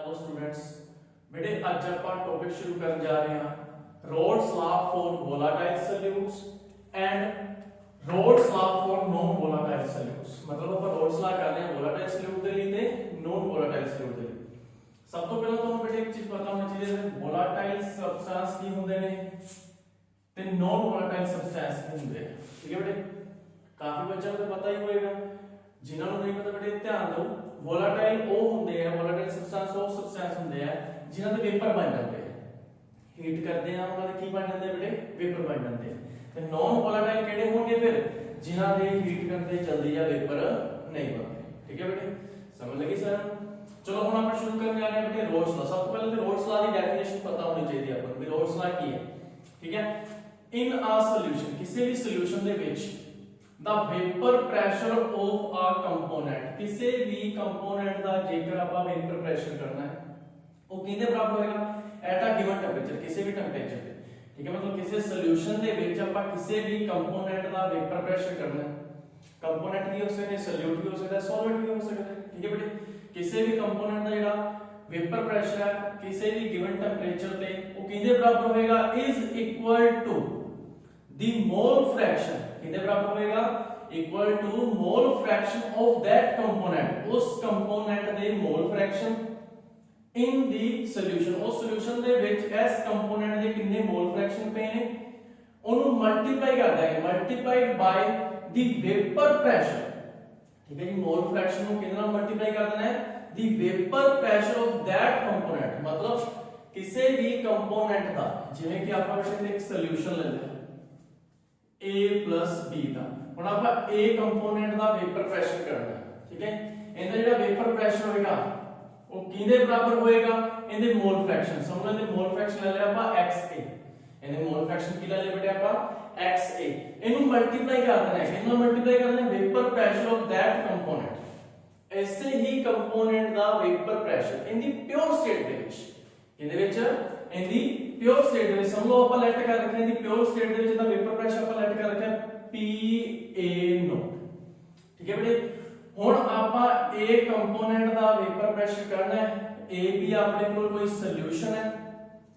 Hello students, बेटे आज आप टॉपिक शुरू करने जा रहे हैं roles law for volatile solutes and roles law for non volatile solutes. मतलब ਆਪਾਂ रोल्स लॉ कर रहे हैं वोलेटाइल सॉल्यूट ਦੇ ਲਈ ਤੇ नॉन वोलेटाइल सॉल्यूट ਦੇ ਲਈ। ਸਭ ਤੋਂ ਪਹਿਲਾਂ ਤੁਹਾਨੂੰ बेटे ਇੱਕ ਚੀਜ਼ ਪਤਾ ਹੋਣੀ ਚਾਹੀਦੀ ਹੈ वोलेटाइल सब्सटेंस ਕੀ ਹੁੰਦੇ ਨੇ ਤੇ नॉन वोलेटाइल सब्सटेंस ਕੀ ਹੁੰਦੇ ਆ। ਠੀਕ ਹੈ बेटे, ਕਾਫੀ ਬੱਚਿਆਂ ਨੂੰ ਪਤਾ ਹੀ ਹੋਏਗਾ, ਜਿਨ੍ਹਾਂ ਨੂੰ ਨਹੀਂ ਪਤਾ बेटे ਧਿਆਨ ਦਿਓ। वोलेटाइल ਉਹ ਹੁੰਦੇ ਆ, वोलेटाइल सब्सटेंस ਉਹ सब्सटेंस ਹੁੰਦੇ ਆ ਜਿਨ੍ਹਾਂ ਦੇ वेपर ਬਣ ਜਾਂਦੇ ਆ। ਹੀਟ ਕਰਦੇ ਆ ਉਹਨਾਂ ਦੇ ਕੀ ਬਣ ਜਾਂਦੇ बेटे वेपर बन जाते हैं। ਤੇ नॉन वोलेटाइल ਕਿਹੜੇ ਹੋਣਗੇ ਫਿਰ ਜਿਨ੍ਹਾਂ ਦੇ ਹੀਟ ਕਰਦੇ ਜਲਦੀ ਜਾਂ वेपर नहीं बनते। ठीक है बेटे, समझ लगी सर। चलो हम ਆਪਾਂ ਸ਼ੁਰੂ ਕਰਨ ਜਾ ਰਹੇ ਹਾਂ बेटे रोल्स लॉ। ਸਭ ਤੋਂ ਪਹਿਲਾਂ ਤੇ रोल्स लॉ ਦੀ ਡੈਫੀਨੇਸ਼ਨ ਪਤਾ ਹੋਣੀ ਚਾਹੀਦੀ ਹੈ ਆਪਾਂ ਨੂੰ ਵੀ रोल्स लॉ ਕੀ ਹੈ। ਠੀਕ ਹੈ, ਇਨ ਅ ਸੋਲੂਸ਼ਨ ਕਿਸੇ ਵੀ ਸੋਲੂਸ਼ਨ ਦੇ ਵਿੱਚ the vapor pressure of a component ਕਿਸੇ ਵੀ ਕੰਪੋਨੈਂਟ ਦਾ ਜੇਕਰ ਆਪਾਂ वेपर pressure करना है ਉਹ ਕਿਹਦੇ ਬਰਾਬਰ ਹੋਏਗਾ at a given temperature ਕਿਸੇ ਵੀ ਟੈਂਪਰੇਚਰ ਤੇ। ਠੀਕ ਹੈ, मतलब ਕਿਸੇ ਸੋਲੂਸ਼ਨ ਦੇ ਵਿੱਚ ਆਪਾਂ ਕਿਸੇ ਵੀ ਕੰਪੋਨੈਂਟ ਦਾ वेपर pressure ਕਰਨਾ है। ਕੰਪੋਨੈਂਟ ਕੀ ਹੋ ਸਕਦਾ ਹੈ, ਸੋਲਿਊਟ ਵੀ ਹੋ ਸਕਦਾ ਹੈ, ਸੋਲਿਡ ਵੀ ਹੋ ਸਕਦਾ ਹੈ। ਠੀਕ ਹੈ ਬੇਟੇ, ਕਿਸੇ ਵੀ ਕੰਪੋਨੈਂਟ ਦਾ ਜਿਹੜਾ वेपर pressure ਹੈ ਕਿਸੇ ਵੀ ਗਿਵਨ ਟੈਂਪਰੇਚਰ ਤੇ ਉਹ ਕਿਹਦੇ ਬਰਾਬਰ ਹੋਏਗਾ is equal to the mole fraction कितने बराबर होएगा equal to mole fraction of that component उस कंपोनेंट दे mole fraction in the solution उस सॉल्यूशन दे विच इस कंपोनेंट दे कितने मोल फ्रैक्शन पे ने ओनु मल्टीप्लाई कर देंगे multiplied by the vapour pressure. ठीक है जी, मोल फ्रैक्शन को कितना मल्टीप्लाई कर देना है the vapour pressure of that component. मतलब किसी भी कंपोनेंट का जिवें कि आपा एक सॉल्यूशन ले लें A plus B ਦਾ ਹੁਣ ਆਪਾਂ A ਕੰਪੋਨੈਂਟ ਦਾ वेपर प्रेशर करना है। ठीक है, ਇਹਦਾ ਜਿਹੜਾ वेपर प्रेशर ਹੋਏਗਾ ਉਹ ਕਿਹਦੇ ਬਰਾਬਰ ਹੋਏਗਾ ਇਹਦੇ ਮੋਲ ਫ੍ਰੈਕਸ਼ਨ। ਸਮਝ ਲਓ ਇਹਦੇ ਮੋਲ ਫ੍ਰੈਕਸ਼ਨ ਲੈ ਲਿਆ ਆਪਾਂ XA, ਇਹਦੇ ਮੋਲ ਫ੍ਰੈਕਸ਼ਨ ਕੀ ਲੈ ਲਿਆ ਬੇਟੇ ਆਪਾਂ XA। ਇਹਨੂੰ ਮਲਟੀਪਲਾਈ ਕਰ ਦੇਣਾ ਹੈ, ਇਹਨੂੰ ਮਲਟੀਪਲਾਈ ਕਰ ਦੇਣਾ vapour pressure of that component. ਐਸੇ ਹੀ ਕੰਪੋਨੈਂਟ ਦਾ वेपर प्रेशर ਇਨ ਦੀ ਪਿਓਰ ਸਟੇਟ ਦੇ ਵਿੱਚ ਇਹਦੇ ਵਿੱਚ ਇਹਦੀ प्योर स्टेट ਦੇ ਵਿੱਚ ਸਮਝ ਲਓ ਆਪਾਂ ਲੈਟ ਕਰ ਰੱਖਿਆ ਇਹਦੀ ਪਿਓਰ ਸਟੇਟ ਦੇ ਵਿੱਚ ਇਹਦਾ वेपर प्रेशर ਆਪਾਂ ਲੈਟ ਕਰ ਰੱਖਿਆ PA0। ਠੀਕ ਹੈ ਬੇਟੇ, ਹੁਣ ਆਪਾਂ A ਕੰਪੋਨੈਂਟ ਦਾ वेपर प्रेशर करना है। A भी ਆਪਣੇ ਕੋਲ ਕੋਈ ਸੋਲੂਸ਼ਨ ਹੈ,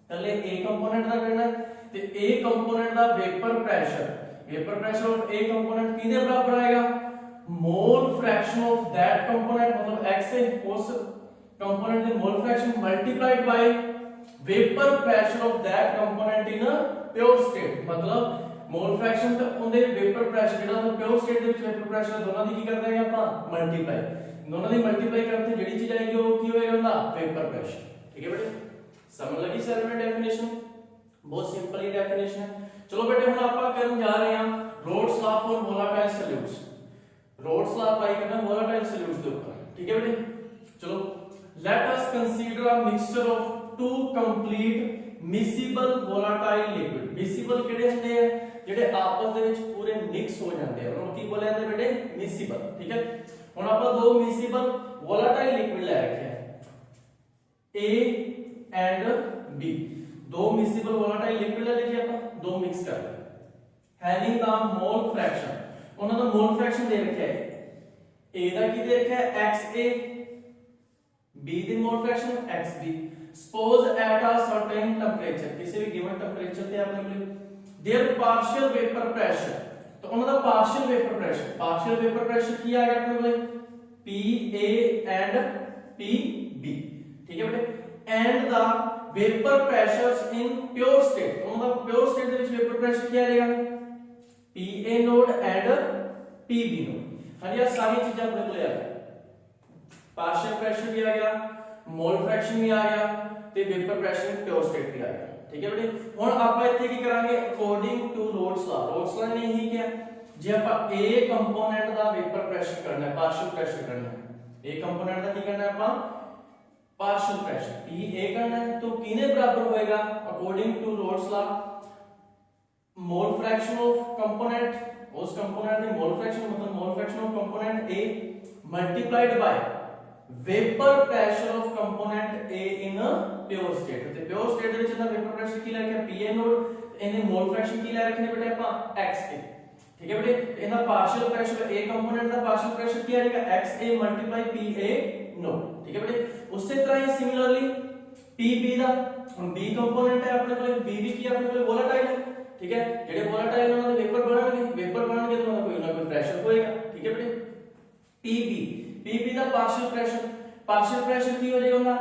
ਪਹਿਲੇ A ਕੰਪੋਨੈਂਟ ਦਾ ਕਰਨਾ ਹੈ ਤੇ A ਕੰਪੋਨੈਂਟ ਦਾ vapour pressure of A component ਕਿਹਦੇ ਬਰਾਬਰ ਆਏਗਾ mole fraction of that component मतलब XA ਉਸ ਕੰਪੋਨੈਂਟ ਦੇ mole fraction multiplied by vapour pressure of that component in pure state. मतलब मोल फ्रैक्शन ਤੇ ਉਹਦੇ वेपर प्रेशर ਜਿਹੜਾ ਉਹ प्योर स्टेट ਦੇ ਵਿੱਚ वेपर प्रेशर ਦੋਨਾਂ ਦੀ ਕੀ ਕਰ ਦਾਂਗੇ ਆਪਾਂ ਮਲਟੀਪਲਾਈ। ਦੋਨਾਂ ਦੀ ਮਲਟੀਪਲਾਈ ਕਰਕੇ ਜਿਹੜੀ ਚੀਜ਼ ਆਏਗੀ ਉਹ ਕੀ ਹੋਏਗਾ ਉਹਦਾ वेपर प्रेशर। ठीक है बेटे, समझ लगी सर में डेफिनेशन, बहुत सिंपल ही डेफिनेशन है। चलो बेटे ਹੁਣ ਆਪਾਂ ਕਰਨ ਜਾ ਰਹੇ ਹਾਂ roles law for volatile solutes. Roles law apply करना वोलेटाइल सॉल्यूट्स ਦੇ ਉੱਪਰ। ठीक है बेटे, चलो let us consider a mixture of two complete miscible volatile liquid। miscible ਕਿਹੜੇ ਹੁੰਦੇ ਆ ਜਿਹੜੇ ਆਪਸ ਦੇ ਵਿੱਚ ਪੂਰੇ ਮਿਕਸ ਹੋ ਜਾਂਦੇ ਆ ਉਹਨਾਂ ਨੂੰ ਕੀ ਬੋਲਿਆ ਜਾਂਦਾ ਬੇਟੇ miscible। ਠੀਕ ਹੈ, ਹੁਣ ਆਪਾਂ ਦੋ miscible volatile liquid ਲੈ ਰੱਖੇ ਆ A and B। ਦੋ miscible volatile liquid ਲੈ ਲੀजिए ਆਪਾਂ, ਦੋ ਮਿਕਸ ਕਰ ਲਏ having the mole fraction ਉਹਨਾਂ ਦਾ mole fraction ਦੇ ਰੱਖਿਆ ਹੈ A ਦਾ ਕੀ ਦੇ ਰੱਖਿਆ ਹੈ XA, B the mole fraction XB। suppose at a certain temperature किसी भी given temperature ਤੇ ਆਪਣੇ ਕੋਲ their partial vapor pressure तो ਉਹਨਾਂ ਦਾ partial vapor pressure ਕੀ ਆ ਗਿਆ ਆਪਣੇ ਕੋਲ PA and PB। ਠੀਕ ਹੈ ਬੇਟੇ, and the vapor pressures in pure state ਉਹਨਾਂ ਦਾ pure state ਦੇ ਵਿੱਚ vapor pressure ਕੀ ਆ ਜਾਏਗਾ PA node and PB node। ਹਾਂਜੀ, ਇਹ ਸਾਰੀਆਂ ਚੀਜ਼ਾਂ ਆਪਣੇ ਕੋਲ ਆ ਗਈਆਂ, partial pressure ਵੀ ਆ ਗਿਆ, मोल फ्रैक्शन भी आ गया ਤੇ वेपर प्रेशर प्योर स्टेट भी आ गया। ठीक है बेटे, ਹੁਣ ਆਪਾਂ ਇੱਥੇ ਕੀ ਕਰਾਂਗੇ ਅਕੋਰਡਿੰਗ ਟੂ रोल्स लॉ ਨੇ ਇਹੀ ਕਿਹਾ ਜੇ ਆਪਾਂ A ਕੰਪੋਨੈਂਟ ਦਾ वेपर प्रेशर करना है पार्शियल प्रेशर करना है A कंपोनेंट ਦਾ ਕੀ ਕਰਨਾ ਹੈ ਆਪਾਂ पार्शियल प्रेशर PA करना है तो किने बराबर होएगा according to Raoult's law mole fraction of component उस कंपोनेंट ਦੀ मोल फ्रैक्शन मतलब mole fraction of component A multiplied by vapour pressure of component A in a pure state। ਤੇ प्योर स्टेट ਦੇ ਵਿੱਚ ਇਹਦਾ वेपर प्रेशर ਕੀ ਲੈ ਰੱਖਿਆ PA node ਇਹਨੇ मोल फ्रैक्शन ਕੀ ਲੈ ਰੱਖੇ ਨੇ ਬੇਟੇ ਆਪਾਂ XA। ठीक है बेटे, ਇਹਦਾ ਪਾਰਸ਼ੀਅਲ ਪ੍ਰੈਸ਼ਰ A ਕੰਪੋਨੈਂਟ ਦਾ ਪਾਰਸ਼ੀਅਲ ਪ੍ਰੈਸ਼ਰ ਕੀ ਆ ਜਾਏਗਾ XA PA नोड। ठीक है बेटे। उसी तरह ही सिमिलरली पीबी दा ਹੁਣ बी ਕੰਪੋਨੈਂਟ ਹੈ ਆਪਣੇ ਕੋਲੇ, ਬੀ ਵੀ ਕੀ ਆਪਣੇ ਕੋਲੇ ਵੋਲਾਟਾਈਲ ਹੈ, ਠੀਕ ਹੈ। ਜਿਹੜੇ ਵੋਲਾਟਾਈਲ ਉਹਨਾਂ ਦੇ ਵੇਪਰ ਬਣਨਗੇ ਤਾਂ ਉਹਨਾਂ ਦਾ ਕੋਈ ਨਾ ਕੋਈ ਪ੍ਰੈਸ਼ਰ ਹੋਏਗਾ, ਠੀਕ ਹੈ ਬੇਟੇ। ਪੀਬੀ ਦਾ ਪਾਰਸ਼ੀਅਲ ਪ੍ਰੈਸ਼ਰ ਕੀ ਹੋ ਜਾਏਗਾ ਉਹਦਾ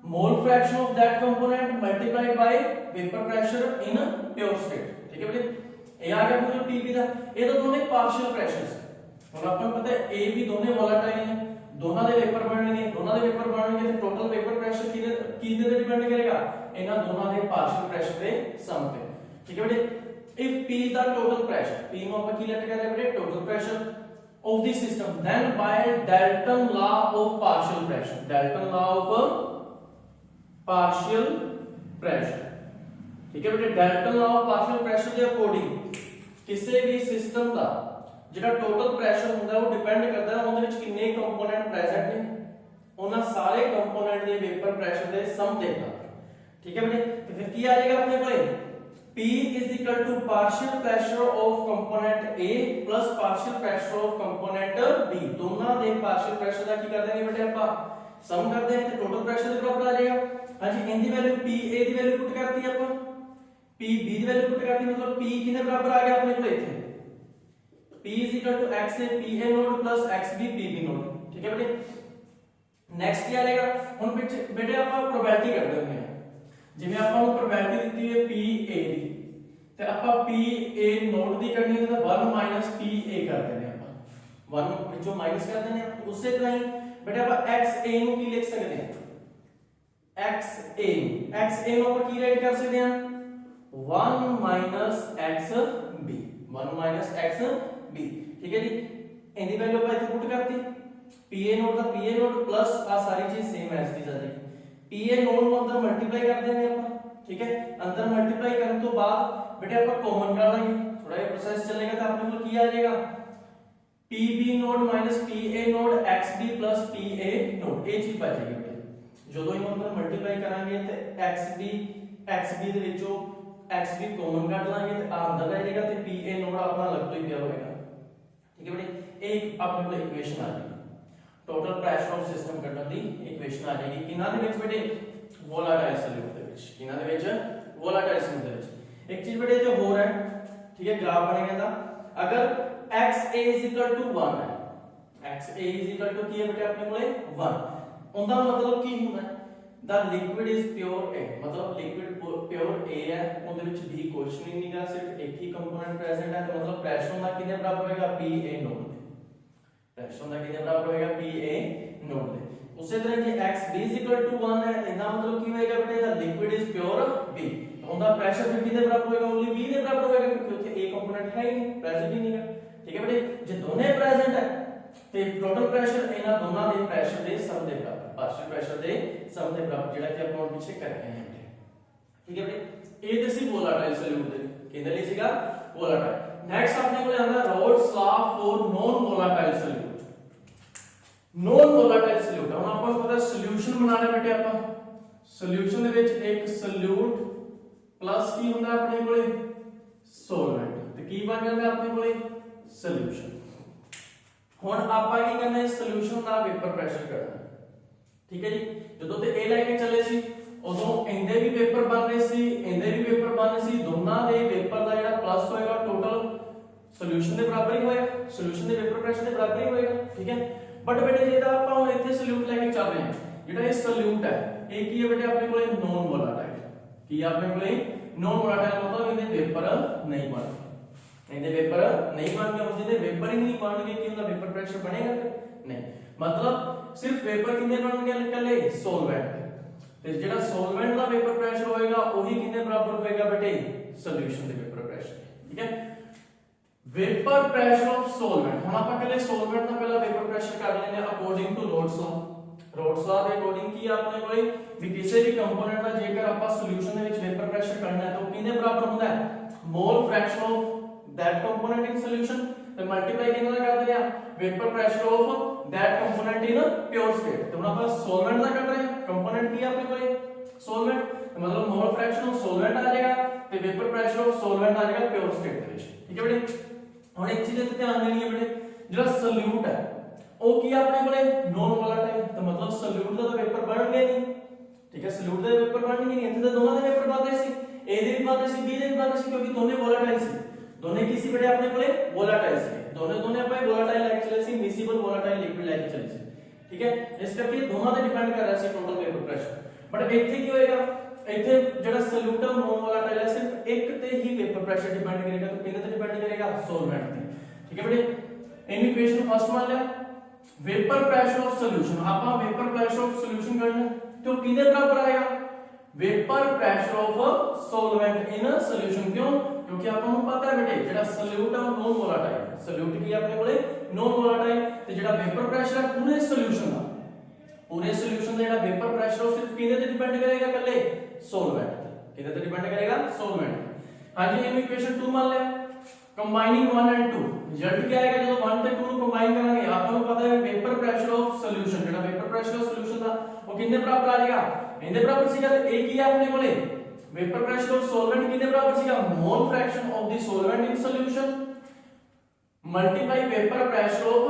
मोल fraction of that component multiplied by vapor pressure in pure state, ठीक है बेटे। ये आ गया मुझे पीबी ਦਾ, ਇਹ ਤਾਂ ਦੋਨੇ ਪਾਰਸ਼ੀਅਲ ਪ੍ਰੈਸ਼ਰਸ। ਹੁਣ ਆਪਾਂ ਨੂੰ ਪਤਾ ਹੈ ਇਹ ਵੀ ਦੋਨੇ ਵੋਲਾਟਾਈਲ ਨੇ, ਦੋਨਾਂ ਦੇ ਵੇਪਰ ਬਣਨਗੇ ਤੇ ਟੋਟਲ ਵੇਪਰ ਪ੍ਰੈਸ਼ਰ ਕਿਹਦੇ ਤੇ ਡਿਪੈਂਡ ਕਰੇਗਾ, ਇਹਨਾਂ ਦੋਨਾਂ ਦੇ ਪਾਰਸ਼ੀਅਲ ਪ੍ਰੈਸ਼ਰ ਦੇ ਸਮ ਤੇ, ਠੀਕ ਹੈ ਬੇਟੇ। If P is the total pressure, P ਨੂੰ ਆਪਾਂ ਕੀ ਲੈਟ ਕਰਿਆ ਬੇਟੇ total pressure of the system, then by Dalton law of partial pressure, Dalton law of partial pressure, ठीक है बेटे। Dalton law of partial pressure ਦੇ ਅਕੋਰਡਿੰਗ ਕਿਸੇ ਵੀ system ਦਾ ਜਿਹੜਾ ਟੋਟਲ ਪ੍ਰੈਸ਼ਰ ਹੁੰਦਾ ਉਹ ਡਿਪੈਂਡ ਕਰਦਾ ਹੈ ਉਹਦੇ ਵਿੱਚ ਕਿੰਨੇ ਕੰਪੋਨੈਂਟ ਪ੍ਰੈਜ਼ੈਂਟ ਨੇ, ਉਹਨਾਂ ਸਾਰੇ ਕੰਪੋਨੈਂਟ ਦੇ ਵੇਪਰ ਪ੍ਰੈਸ਼ਰ ਦੇ ਸਮ ਦੇ ਨਾਲ, ਠੀਕ ਹੈ ਬੇਟੇ। ਤੇ ਫਿਰ ਕੀ ਆ ਜਾਏਗਾ ਆਪਣੇ ਕੋਲੇ P is equal to partial pressure of component A plus partial pressure of component B, ਦੋਨਾਂ ਦੇ ਪਾਰਸ਼ੀਅਲ ਪ੍ਰੈਸ਼ਰ ਦਾ ਕੀ ਕਰ ਦੇਂਗੇ ਬੇਟੇ ਆਪਾਂ ਸਮ ਕਰ ਦੇਂਗੇ ਤੇ ਟੋਟਲ ਪ੍ਰੈਸ਼ਰ ਦੇ ਬਰਾਬਰ ਆ ਜਾਏਗਾ। ਹਾਂਜੀ ਇਹਦੀ ਵੈਲਿਊ PA ਦੀ ਵੈਲਿਊ ਪੁੱਟ ਕਰਤੀ ਆਪਾਂ, PB ਦੀ ਵੈਲਿਊ ਪੁੱਟ ਕਰਤੀ, ਮਤਲਬ P ਕਿਹਦੇ ਬਰਾਬਰ ਆ ਗਿਆ ਆਪਣੇ ਕੋਲ ਇੱਥੇ P is equal to XA PA node plus XB PB node, ਠੀਕ ਹੈ ਬੇਟੇ। ਨੈਕਸਟ ਕੀ ਆ ਜਾਏਗਾ ਹੁਣ ਬੇਟੇ ਆਪਾਂ ਪ੍ਰੋਬੈਬਿਲਿਟੀ ਕਰਦੇ ਹੁੰਦੇ ਆ, ਜਿਵੇਂ ਆਪਾਂ ਨੂੰ ਪ੍ਰੋਬੈਬਿਲਿਟੀ ਦਿੱਤੀ ਹੈ PA ਦੀ ਤੇ ਆਪਾਂ PA ਨੋਟ ਦੀ ਕਰਨੀ ਹੈ ਤਾਂ 1 PA ਕਰ ਦਿੰਦੇ ਆਪਾਂ, 1 ਵਿੱਚੋਂ ਮਾਈਨਸ ਕਰ ਦਿੰਦੇ ਆ। ਉਸੇ ਤਰ੍ਹਾਂ ਹੀ ਬੇਟੇ ਆਪਾਂ XA ਨੂੰ ਕੀ ਲਿਖ ਸਕਦੇ ਹਾਂ, XA ਨੂੰ ਆਪਾਂ ਕੀ ਰਾਈਟ ਕਰ ਸਕਦੇ ਹਾਂ 1 XB, 1 XB, ਠੀਕ ਹੈ ਜੀ। ਇਹਦੀ ਵੈਲਿਊ ਆਪਾਂ ਇੱਥੇ ਪੁੱਟ ਕਰਤੀ, PA ਨੋਟ ਦਾ PA ਨੋਟ ਪਲਸ ਆ ਸਾਰੀ ਚੀਜ਼ ਸੇਮ ਐਸ ਦੀ ਆ ਜਾਏਗੀ। PA ਨੋਟ ਨੂੰ ਅੰਦਰ ਮਲਟੀਪਲਾਈ ਕਰ ਦਿੰਦੇ ਆਪਾਂ, ਠੀਕ ਹੈ। ਅੰਦਰ ਮਲਟੀਪਲਾਈ ਕਰਨ ਤੋਂ ਬਾਅਦ ਬੇਟੇ ਆਪਾਂ ਕਾਮਨ ਕਰ ਲਾਂਗੇ, ਥੋੜਾ ਜਿਹਾ ਪ੍ਰੋਸੈਸ ਚੱਲੇਗਾ ਤਾਂ ਆਪਣੇ ਕੋਲ ਕੀ ਆ ਜਾਏਗਾ PB note PA note XB PA note, ਇਹ ਚੀਜ਼ ਬਚ ਜਾਏਗੀ ਬੇਟੇ। ਜਦੋਂ ਇਹਨੂੰ ਅੰਦਰ ਮਲਟੀਪਲਾਈ ਕਰਾਂਗੇ ਤੇ XB ਦੇ ਵਿੱਚੋਂ XB ਕਾਮਨ ਕੱਢ ਲਾਂਗੇ ਤੇ ਆ ਅੰਦਰ ਰਹਿ ਜਾਏਗਾ ਤੇ PA ਨੋਟ ਆਪਣਾ ਅਲੱਗ ਤੋਂ ਹੀ ਪਿਆ ਹੋਏਗਾ, ਠੀਕ ਹੈ ਬੇਟੇ। ਇਹ ਆਪਣੇ ਕੋਲ ਇਕੁਏਸ਼ਨ ਆ ਜਾਏਗੀ, ਟੋਟਲ ਪ੍ਰੈਸ਼ਰ ਆਫ ਸਿਸਟਮ ਕੱਢਣ ਦੀ ਇਕੁਏਸ਼ਨ ਆ ਜਾਏਗੀ ਕਿਹਨਾਂ ਦੇ ਵਿੱਚ ਬੇਟੇ ਵੋਲਾਟਾਈਲ ਸੋਲਿਊਟ ਦੇ ਵਿੱਚ, ਕਿਹਨਾਂ ਦੇ ਵਿੱਚ ਵੋਲਾਟਾਈਲ ਸੋਲਿਊਟ ਦੇ ਵਿੱਚ। ਇੱਕ ਚੀਜ਼ ਬੇਟੇ ਜੋ ਹੋਰ ਹੈ, ਠੀਕ ਹੈ, ਗ੍ਰਾਫ ਬਣੇਗਾ ਤਾਂ ਅਗਰ XA = 1 ਹੈ, XA = ਕੀ ਹੈ ਬੇਟੇ ਆਪਣੇ ਕੋਲੇ 1, ਉਹਦਾ ਮਤਲਬ ਕੀ ਹੁੰਦਾ ਹੈ the liquid is pure A, मतलब liquid pure A है, ਉਹਦੇ ਵਿੱਚ B ਕੁਝ ਨਹੀਂ ਨਿਕਾ, ਸਿਰਫ ਇੱਕ ਹੀ ਕੰਪੋਨੈਂਟ ਪ੍ਰੈਜ਼ੈਂਟ ਹੈ, ਤੇ ਮਤਲਬ ਪ੍ਰੈਸ਼ਰ ਹੁੰਦਾ ਕਿਹਦੇ ਬਰਾਬਰ ਹੋਏਗਾ PA ਨੋਟ ਦੇ, ਪ੍ਰੈਸ਼ਰ ਹੁੰਦਾ ਕਿਹਦੇ ਬਰਾਬਰ ਹੋਏਗਾ PA ਨੋਟ ਦੇ। ਉਸੇ ਤਰ੍ਹਾਂ ਜੇ XB = 1 ਹੈ ਤਾਂ ਇਹਦਾ ਮਤਲਬ ਕੀ ਹੋਏਗਾ ਬੇਟੇ the liquid is pure B, ਉਹਦਾ ਪ੍ਰੈਸ਼ਰ ਵੀ ਕਿਹਦੇ ਬਰਾਬਰ ਹੋਏਗਾ ਓਨਲੀ B ਦੇ ਬਰਾਬਰ ਹੋਏਗਾ, ਕਿਉਂਕਿ ਉੱਥੇ A ਕੰਪੋਨੈਂਟ ਹੈ ਹੀ ਨਹੀਂ, ਪ੍ਰੈਸ਼ਰ ਹੀ ਨਹੀਂਗਾ, ਠੀਕ ਹੈ ਬੇਟੇ। ਜੇ ਦੋਨੇ ਪ੍ਰੈਜ਼ੈਂਟ ਹੈ ਤੇ ਟੋਟਲ ਪ੍ਰੈਸ਼ਰ ਇਹਨਾਂ ਦੋਨਾਂ ਦੇ ਪ੍ਰੈਸ਼ਰ ਦੇ ਸਮ ਦੇ ਬਰਾਬਰ, ਪਾਰਸ਼ੀਅਲ ਪ੍ਰੈਸ਼ਰ ਦੇ ਸਮ ਦੇ ਬਰਾਬਰ, ਜਿਹੜਾ ਕਿ ਆਪਾਂ ਹੁਣ ਪਿੱਛੇ ਕਰ ਰਹੇ ਹਾਂ, ਠੀਕ ਹੈ ਬੇਟੇ। ਇਹ ਤੇ ਸੀ ਵੋਲਾਟਾਈਲ ਸੋਲਿਊਟ ਦੇ, ਕਿਹਦੇ ਲਈ ਸੀਗਾ ਵੋਲਾਟਾਈਲ। ਨੈਕਸਟ ਆਪਣੇ ਕੋਲ ਆਉਂਦਾ ਰੋਡਸ ਲਾ for non ਵੋਲਾਟਾਈਲ solute. Non ਵੋਲਾਟਾਈਲ solute ਹੁਣ ਆਪਾਂ ਨੂੰ ਪਤਾ ਸੋਲੂਸ਼ਨ ਬਣਾਉਣਾ ਬੇਟੇ, ਆਪਾਂ ਸੋਲੂਸ਼ਨ ਦੇ ਵਿੱਚ ਇੱਕ ਸੋਲਿਊਟ ਪਲੱਸ ਕੀ ਹੁੰਦਾ ਆਪਣੇ ਕੋਲੇ ਸੋਲਵੈਂਟ, ਤੇ ਕੀ ਬਣ ਜਾਂਦਾ ਆਪਣੇ ਕੋਲੇ ਸੋਲੂਸ਼ਨ। ਹੁਣ ਆਪਾਂ ਕੀ ਕਰਨਾ ਹੈ ਸੋਲੂਸ਼ਨ ਦਾ ਵੇਪਰ ਪ੍ਰੈਸ਼ਰ ਕੱਢਣਾ, ਠੀਕ ਹੈ ਜੀ। ਜਦੋਂ ਤੇ ਇਹ ਲੈ ਕੇ ਚੱਲੇ ਸੀ ਉਦੋਂ ਇਹਦੇ ਵੀ ਵੇਪਰ ਬਣ ਰਹੇ ਸੀ, ਇਹਦੇ ਵੀ ਵੇਪਰ ਬਣ ਰਹੇ ਸੀ, ਦੋਨਾਂ ਦੇ ਵੇਪਰ ਦਾ ਜਿਹੜਾ ਪਲੱਸ ਹੋਏਗਾ ਟੋਟਲ ਸੋਲੂਸ਼ਨ ਦੇ ਬਰਾਬਰ ਹੀ ਹੋਏਗਾ, ਸੋਲੂਸ਼ਨ ਦੇ ਵੇਪਰ ਪ੍ਰੈਸ਼ਰ ਦੇ ਬਰਾਬਰ ਹੀ ਹੋਏਗਾ, ਠੀਕ ਹੈ। ਬਟ ਬੇਟੇ ਜਿਹੜਾ ਆਪਾਂ ਹੁਣ ਇੱਥੇ ਸੋਲੂਟ ਲੈ ਕੇ ਚੱਲ ਰਹੇ ਹਾਂ, ਜਿਹੜਾ ਇਹ ਸੋਲੂਟ ਹੈ ਇਹ ਕੀ ਹੈ ਬੇਟੇ ਆਪਣੇ ਕੋਲੇ ਨੋਨ ਵੋਲਾਟਾਈਲ, ਕੀ ਆਪਣੇ ਕੋਲੇ ਨੋਨ ਵੋਲਾਟਾਈਲ, ਮਤਲਬ ਇਹਦੇ ਵੇਪਰ ਨਹੀਂ ਬਣਦੇ, ਇਹਦੇ ਵੇਪਰ ਨਹੀਂ ਬਣਦੇ। ਹੁਣ ਜਿਹਦੇ ਵੇਪਰ ਹੀ ਨਹੀਂ ਬਣਨਗੇ ਕੀ ਹੁੰਦਾ ਵੇਪਰ ਪ੍ਰੈਸ਼ਰ ਬਣੇਗਾ ਨਹੀਂ, ਮਤਲਬ ਸਿਰਫ ਵੇਪਰ ਕਿੰਨੇ ਬਣਨਗੇ ਇਕੱਲੇ ਸੋਲਵੈਂਟ, ਤੇ ਜਿਹੜਾ ਸੋਲਵੈਂਟ ਦਾ ਵੇਪਰ ਪ੍ਰੈਸ਼ਰ ਹੋਏਗਾ ਉਹੀ ਕਿੰਨੇ ਬਰਾਬਰ ਹੋਏਗਾ ਬੇਟੇ ਸੋਲੂਸ਼ਨ ਦੇ ਵੇਪਰ ਪ੍ਰੈਸ਼ਰ, ਠੀਕ ਹੈ। ਵੇਪਰ ਪ੍ਰੈਸ਼ਰ ਆਫ ਸੋਲਵੈਂਟ, ਹੁਣ ਆਪਾਂ ਇਕੱਲੇ ਸੋਲਵੈਂਟ ਦਾ ਪਹਿਲਾਂ ਵੇਪਰ ਪ੍ਰੈਸ਼ਰ ਕਰ ਲੈਂਦੇ ਹਾਂ ਅਕੋਰਡਿੰਗ ਟੂ ਰੋਡਸ ਲਾ। ਰੋਡਸ ਲਾ ਦੇ ਅਕੋਰਡਿੰਗ ਕੀ ਆਪਣੇ ਕੋਲੇ ਵੀ ਕਿਸੇ ਵੀ ਕੰਪੋਨੈਂਟ ਦਾ ਜੇਕਰ ਆਪਾਂ ਸੋਲੂਸ਼ਨ ਦੇ ਵਿੱਚ ਵੇਪਰ ਪ੍ਰੈਸ਼ਰ ਕਰਨਾ ਹੈ ਤਾਂ ਉਹ ਕਿੰਨੇ ਬਰਾਬਰ ਹੁੰਦਾ ਹੈ mall fraction of that component in solution, ਤੇ ਮਲਟੀਪਲਾਈ ਕਿਹਨਾਂ ਨਾਲ ਕਰਦੇ ਆ vapour pressure of that component in pure state। ਤੇ ਹੁਣ ਆਪਾਂ ਸੋਲਵੈਂਟ ਦਾ ਕਰ ਰਹੇ ਹਾਂ, ਕੰਪੋਨੈਂਟ ਕੀ ਆ ਆਪਣੇ ਕੋਲੇ ਸੋਲਵੈਂਟ, ਮਤਲਬ ਮੋਲ ਫ੍ਰੈਕਸ਼ਨ ਆਫ ਸੋਲਵੈਂਟ ਆ ਜਾਏਗਾ ਤੇ ਵੇਪਰ ਪ੍ਰੈਸ਼ਰ ਆਫ ਸੋਲਵੈਂਟ ਆ ਜਾਏਗਾ ਪਿਓਰ ਸਟੇਟ ਦੇ ਵਿੱਚ, ਠੀਕ ਹੈ ਬੇਟੇ। ਹੁਣ ਇੱਕ ਚੀਜ਼ ਤੇ ਧਿਆਨ ਦੇਣੀ ਹੈ ਬੇਟੇ, ਜਿਹੜਾ ਸੋਲਿਊਟ ਹੈ ਉਹ ਕੀ ਆਪਣੇ ਕੋਲੇ ਨੋਨ ਵੋਲਾਟਾਈਲ, ਤਾਂ ਮਤਲਬ ਸੋਲਿਊਟ ਦਾ ਪੇਪਰ ਬਣਨਗੇ ਨਹੀਂ, ਠੀਕ ਹੈ, ਸੋਲਿਊਟ ਦਾ ਪੇਪਰ ਬਣਨਗੇ ਨਹੀਂ। ਇੱਥੇ ਤਾਂ ਦੋਵਾਂ ਦੇ ਪੇਪਰ ਬਣਦੇ ਸੀ, A ਦੇ ਵੀ ਬਣਦੇ ਸੀ, B ਦੇ ਵੀ ਬਣਦੇ ਸੀ, ਕਿਉਂਕਿ ਦੋਨੇ ਵੋਲਾਟਾਈਲ ਸੀ। ਦੋਨੇ ਕੀ ਸੀ ਬੇਟੇ ਆਪਣੇ ਕੋਲੇ ਵੋਲਾਟਾਈਲ ਸੀ, ਦੋਨੇ ਆਪਾਂ ਵੋਲਾਟਾइल ਲੈ ਕੇ ਚੱਲੇ ਸੀ, ਮਿसिबल वोलेटाइल लिक्विड ਲੈ ਕੇ ਚੱਲੇ ਸੀ, ठीक है। इस करके दोनों ਤੇ डिपेंड कर रहा ਸੀ टोटल पेपर प्रेशर। बट ਇੱਥੇ ਕੀ ਹੋਏਗਾ, ਇੱਥੇ ਜਿਹੜਾ ਸੋਲਿਊਟ ਹੈ ਨੋਨ ਵੋਲਾਟਾਈਲ ਹੈ, ਸਿਰਫ ਇੱਕ ਤੇ ਹੀ पेपर प्रेशर डिपेंड करेगा, तो किने ਤੇ डिपेंड करेगा, सॉल्वेंट ਤੇ, ठीक है बेटे। इन इक्वेशन फर्स्ट मान लिया वेपर प्रेशर ऑफ सॉल्यूशन, आपा वेपर प्रेशर ऑफ सॉल्यूशन करना, तो किने बराबर आएगा, vapour pressure of solvent in solution. क्यों, क्योंकि आपको पता है बेटे जेड़ा सॉल्यूट है नॉन वोलाटाइल, सॉल्यूट की अपने कोले नॉन वोलाटाइल, ते जेड़ा वेपर प्रेशर है पूरे सॉल्यूशन दा, पूरे सॉल्यूशन दा जेड़ा वेपर प्रेशर है सिर्फ किने ते डिपेंड करेगा, कल्ले सॉल्वेंट ते, किने ते डिपेंड करेगा, सॉल्वेंट। हां जी, हम इक्वेशन 2 मान लिया, कंबाइनिंग 1 एंड 2, रिजल्ट क्या आएगा जब 1 ते 2 ਨੂੰ कंबाइन करांगे, आपको पता है वेपर प्रेशर ऑफ सॉल्यूशन, जेड़ा वेपर प्रेशर ऑफ सॉल्यूशन दा वो किने बराबर आ जाएगा, इनके बराबर सीगा। तो ए की है अपने कोले वेपर प्रेशर ऑफ सॉल्वेंट किने बराबर सीगा, मोल fraction of the solvent in solution multiply vapour pressure of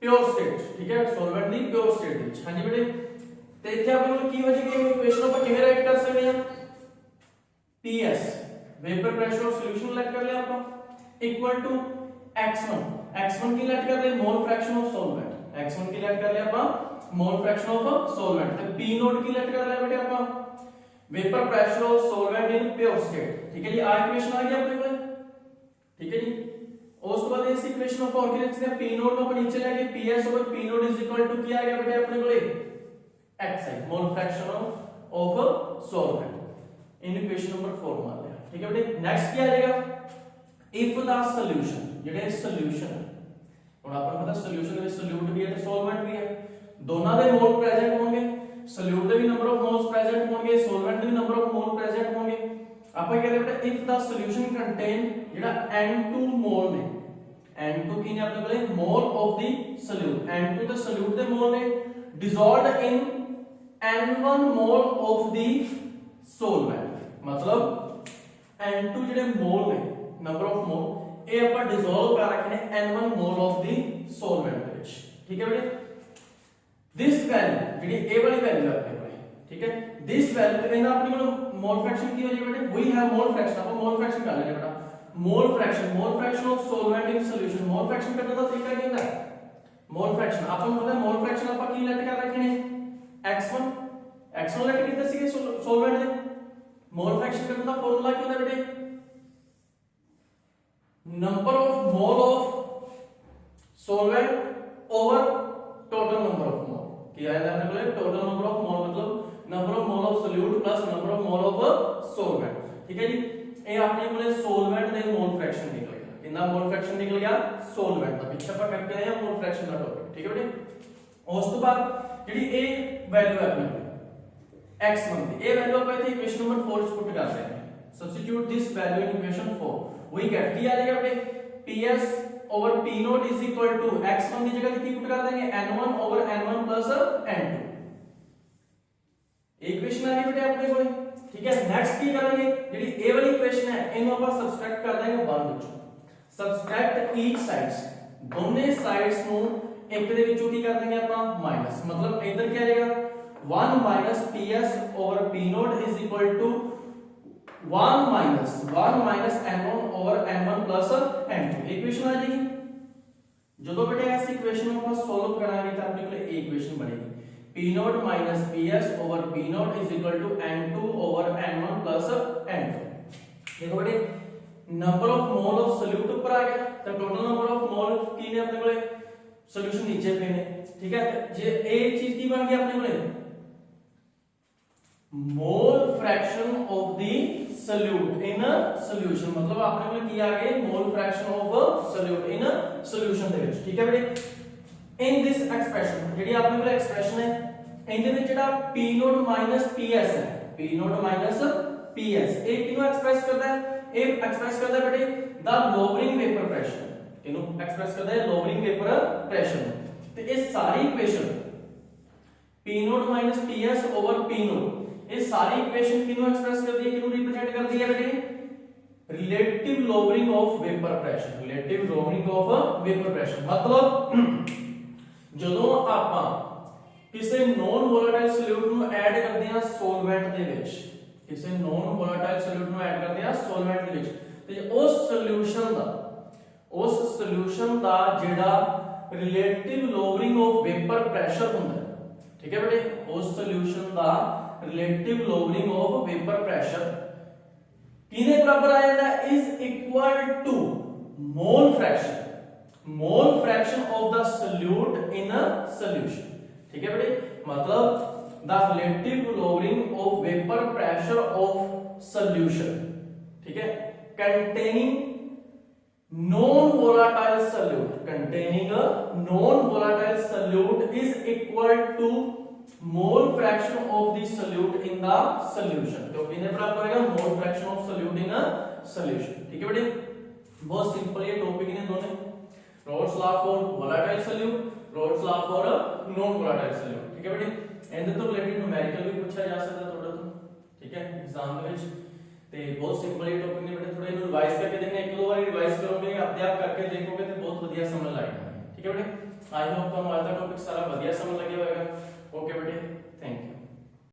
pure state, ठीक है, solvent the pure state which. हां जी बेटे, ते इथे अपने को की हो जाएगी इक्वेशन ਆਪਾਂ ਕਿਵੇਂ ਰਾਈਟ ਕਰ ਸਕਦੇ ਹਾਂ, PS vapour pressure of solution let कर लिया ਆਪਾਂ इक्वल टू x1 की लेट कर लिया मोल फ्रैक्शन ऑफ सॉल्वेंट, x1 की लेट कर लिया अपन मोल फ्रैक्शन ऑफ सॉल्वेंट, तो p नोट की लेट कर लिया बेटे अपन vapour pressure of solvent in pure state, ठीक है जी। आ इक्वेशन आ गई अपने को, ठीक है जी। उस बाद इस इक्वेशन को और लिखते हैं p नोट को अपन नीचे लेके ps over p naught is equal to क्या आ गया बेटे अपने को xi mole fraction of solvent in equation number 4 मान लिया, ठीक है बेटे। नेक्स्ट क्या आ जाएगा, इफ द सॉल्यूशन ਜਿਹੜੇ ਸੋਲੂਸ਼ਨ ਹੁਣ ਆਪਾਂ ਨੂੰ ਪਤਾ ਸੋਲੂਸ਼ਨ ਵਿੱਚ ਸੋਲਿਊਟ ਵੀ ਹੈ ਤੇ ਸੋਲਵੈਂਟ ਵੀ ਹੈ, ਦੋਨਾਂ ਦੇ ਮੋਲ ਪ੍ਰੈਜ਼ੈਂਟ ਹੋਣਗੇ, ਸੋਲਿਊਟ ਦੇ ਵੀ ਨੰਬਰ ਆਫ ਮੋਲਸ ਪ੍ਰੈਜ਼ੈਂਟ ਹੋਣਗੇ, ਸੋਲਵੈਂਟ ਦੇ ਵੀ ਨੰਬਰ ਆਫ ਮੋਲ ਪ੍ਰੈਜ਼ੈਂਟ ਹੋਣਗੇ। ਆਪਾਂ ਕਹਿੰਦੇ ਬੇਟਾ ਇਫ ਦਾ ਸੋਲੂਸ਼ਨ ਕੰਟੇਨ ਜਿਹੜਾ n2 ਮੋਲ ਨੇ, n2 ਕੀ ਨੇ ਆਪਣੇ ਕੋਲੇ mall of the solute, n2 ਤੇ ਸੋਲਿਊਟ ਦੇ ਮੋਲ ਨੇ dissolved in n1 mall of ਦੀ ਸੋਲਵੈਂਟ, ਮਤਲਬ n2 ਜਿਹੜੇ ਮੋਲ ਨੇ नंबर ऑफ मोल ये अपन डिसॉल्व कर रखे ने n1 mole of the solvent ਦੇ ਵਿੱਚ, ठीक है बेटे। दिस वैल्यू ਜਿਹੜੀ ए वाली वैल्यू है अपने को, ठीक है, दिस वैल्यू ਇਹਨਾਂ ਆਪਣੇ ਕੋਲ मोल फ्रैक्शन की हो जाए बेटे, वी हैव मोल फ्रैक्शन, अपन मोल फ्रैक्शन कर लेंगे बेटा, mole fraction of solvent in solution. Mole fraction करने का तरीका क्या है, मोल फ्रैक्शन अपन पता है मोल फ्रैक्शन अपन की लेट कर रखे ने x1 लेट कितने सीगे सॉल्वेंट ਦੇ, मोल फ्रैक्शन करने का फार्मूला क्या होता है बेटे, number of mole of solvent over total number of मोल, क्या है अपने को टोटल नंबर ऑफ मोल मतलब number of mole of solute plus number of mole of solvent, ठीक है जी। ये अपने को सॉल्वेंट दे मोल फ्रैक्शन निकल गया, कितना मोल फ्रैक्शन निकल गया सॉल्वेंट का, पीछे अपन करके आए हैं मोल फ्रैक्शन का टॉपिक, ठीक है बेटे। उस तो बाद ਜਿਹੜੀ ए वैल्यू है अपने को x1 दी ए वैल्यू अपन इथे इक्वेशन नंबर 4 च पुट कर देंगे, substitute this value in equation 4, वही क्या आ जाएगा बेटे ps over p not is equal to x1 की जगह की पुट कर देंगे n1 over n1 plus n2, equation आ गई बेटे अपने को, ठीक है। नेक्स्ट की करेंगे ਜਿਹੜੀ a वाली इक्वेशन है इनको ਆਪਾਂ सब्सट्रैक्ट कर देंगे 1 ਵਿੱਚੋਂ, सब्सट्रैक्ट ईच साइड्स, ਦੋਨੇ साइड्स ਨੂੰ ਇੱਕ ਦੇ ਵਿੱਚੋਂ ਕੀ ਕਰ देंगे ਆਪਾਂ माइनस, मतलब इधर क्या आ जाएगा 1 minus ps over p not is equal to 1 minus n1 over n1 plus n2, equation आ जाएगी। ਜਦੋਂ बेटे ऐसी इक्वेशन को ਆਪਾਂ सॉल्व करांगे तो अपने को एक इक्वेशन बनेगी p naught minus ps over p not is equal to n2 over n1 plus n2। देखो बेटे number of mole of solute ऊपर आ गया, तो टोटल नंबर ऑफ मोल की ने अपने को सॉल्यूशन नीचे पे ने, ठीक है। जे एक चीज की बन गई अपने को mole fraction of the solute in solution, मतलब आपने को किया गए mole fraction of solute in solution दे विच, ठीक है बेटे। इन दिस एक्सप्रेशन जेडी आपने को एक्सप्रेशन है इनदे विच जेड़ा p नॉट माइनस ps है, p नॉट माइनस ps ए किनो एक्सप्रेस करता है, ए एक्सप्रेस करता है बेटे द लोअरिंग वेपर प्रेशर, किनो एक्सप्रेस करता है लोअरिंग वेपर प्रेशर। तो ये सारी equation p naught minus ps over p not ये सारी इक्वेशन किनो एक्सप्रेस कर दी है, किनो रिप्रेजेंट कर दी है बेटे relative lowering of vapour pressure, relative lowering of vapour pressure, मतलब ਜਦੋਂ ਆਪਾਂ ਕਿਸੇ ਨੋਨ ਵੋਲੇਟਾਈਲ ਸੋਲਿਊਟ ਨੂੰ ਐਡ ਕਰਦੇ ਹਾਂ ਸੋਲਵੈਂਟ ਦੇ ਵਿੱਚ, ਕਿਸੇ ਨੋਨ ਵੋਲੇਟਾਈਲ ਸੋਲਿਊਟ ਨੂੰ ਐਡ ਕਰਦੇ ਹਾਂ ਸੋਲਵੈਂਟ ਦੇ ਵਿੱਚ, ਤੇ ਉਸ ਸੋਲਿਊਸ਼ਨ ਦਾ ਜਿਹੜਾ relative lowering of vapour pressure ਹੁੰਦਾ ਹੈ, ਠੀਕ ਹੈ ਬੇਟੇ, ਉਸ ਸੋਲਿਊਸ਼ਨ ਦਾ relative lowering of vapour pressure ਕਿਹਦੇ ਬਰਾਬਰ ਆ ਜਾਂਦਾ ਹੈ, is equal to mole fraction of the solute in a solution, ठीक है बेटे, मतलब the relative lowering of vapour pressure of solution, ठीक है, containing non volatile solute is equal to mole fraction of the solute in the solution, तो कितने बराबर होगा, mole fraction of solute in a solution, ठीक है बेटे, बहुत सिंपल ये टॉपिक ने दोनों, Raoult's law for volatile solute, Raoult's law for a non volatile solute, ठीक है बेटे, ਇਹਦੇ ਤੋਂ ਰਿਲੇਟਡ numerical ਵੀ ਪੁੱਛਿਆ ਜਾ ਸਕਦਾ ਤੁਹਾਡੇ ਤੋਂ, ਠੀਕ ਹੈ, ਐਗਜ਼ਾਮ ਦੇ ਵਿੱਚ, ਤੇ ਬਹੁਤ ਸਿੰਪਲ ਇਹ ਟੌਪਿਕ ਨੇ ਬੇਟੇ, ਥੋੜਾ ਇਹਨੂੰ ਰਿਵਾਈਜ਼ ਕਰਕੇ ਦੇਖਣਾ, ਇੱਕ ਦੋ ਵਾਰੀ ਰਿਵਾਈਜ਼ ਕਰੋਗੇ, ਆਪਣੇ ਆਪ ਕਰਕੇ ਦੇਖੋਗੇ ਤੇ ਬਹੁਤ ਵਧੀਆ ਸਮਝ ਲੱਗੇਗਾ, ਠੀਕ ਹੈ ਬੇਟੇ, ਆਈ ਹੋਪ ਤੁਹਾਨੂੰ ਅੱਜ ਦਾ ਟੌਪਿਕ ਸਾਰਾ ਵਧੀਆ ਸਮਝ ਲੱਗਿਆ ਹੋਵੇਗਾ, ਓਕੇ ਬੇਟੇ, ਥੈਂਕ ਯੂ।